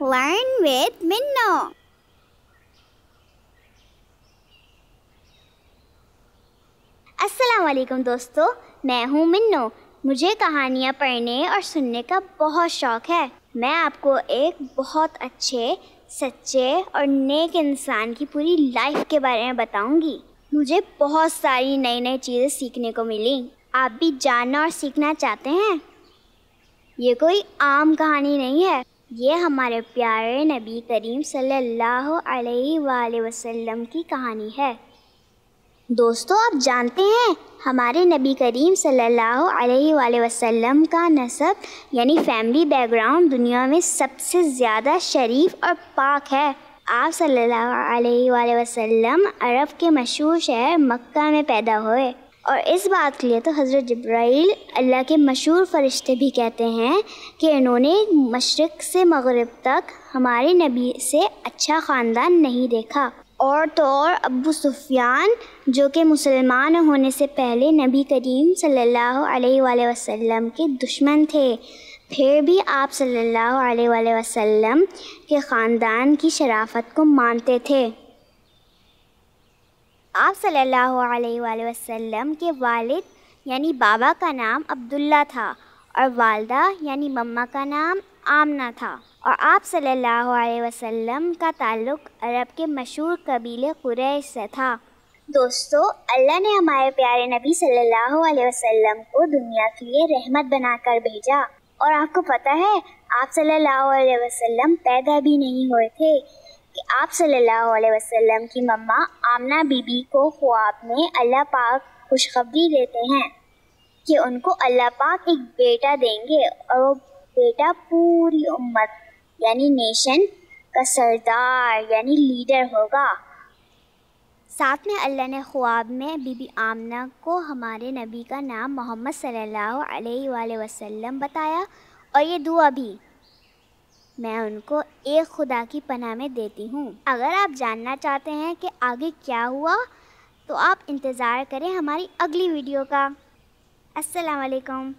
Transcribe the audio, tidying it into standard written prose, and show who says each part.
Speaker 1: Learn with Minno. अस्सलाम वालेकुम दोस्तों, मैं हूँ मिन्नो। मुझे कहानियाँ पढ़ने और सुनने का बहुत शौक़ है। मैं आपको एक बहुत अच्छे, सच्चे और नेक इंसान की पूरी लाइफ के बारे में बताऊँगी। मुझे बहुत सारी नई नई चीज़ें सीखने को मिली। आप भी जानना और सीखना चाहते हैं? ये कोई आम कहानी नहीं है, ये हमारे प्यारे नबी करीम सल्लल्लाहु अलैहि वसल्लम की कहानी है। दोस्तों, आप जानते हैं हमारे नबी करीम सल्लल्लाहु अलैहि वसल्लम का नसब यानी फैमिली बैकग्राउंड दुनिया में सबसे ज़्यादा शरीफ और पाक है। आप सल्लल्लाहु अलैहि वसल्लम अरब के मशहूर शहर मक्का में पैदा हुए और इस बात के लिए तो हज़रत जिब्राइल अल्लाह के मशहूर फ़रिश्ते भी कहते हैं कि इन्होंने मशरिक़ से मग़रिब तक हमारे नबी से अच्छा ख़ानदान नहीं देखा। और तो और अबू सुफियान जो कि मुसलमान होने से पहले नबी करीम सल्लल्लाहु अलैहि वसल्लम के दुश्मन थे, फिर भी आप सल्लल्लाहु अलैहि वसल्लम के ख़ानदान की शराफत को मानते थे। आप सल्लल्लाहु अलैहि वसल्लम के वालिद यानी बाबा का नाम अब्दुल्ला था और वालदा यानी मम्मा का नाम आमना था। और आप सल्लल्लाहु अलैहि वसल्लम का ताल्लुक़ अरब के मशहूर कबीले कुरैश से था। दोस्तों, अल्लाह ने हमारे प्यारे नबी सल्लल्लाहु अलैहि वसल्लम को दुनिया के लिए रहमत बनाकर भेजा। और आपको पता है, आप सल्लल्लाहु अलैहि वसल्लम पैदा भी नहीं हुए थे कि आप सल्लल्लाहु अलैहि वसल्लम की मम्मा आमना बीबी को ख्वाब में अल्लाह पाक खुशखबरी देते हैं कि उनको अल्लाह पाक एक बेटा देंगे और वो बेटा पूरी उम्मत यानी नेशन का सरदार यानी लीडर होगा। साथ में अल्लाह ने ख्वाब में बीबी आमना को हमारे नबी का नाम मोहम्मद सल्लल्लाहु अलैहि वसल्लम बताया और ये दुआ भी मैं उनको एक खुदा की पनाह में देती हूँ। अगर आप जानना चाहते हैं कि आगे क्या हुआ तो आप इंतज़ार करें हमारी अगली वीडियो का। अस्सलाम वालेकुम।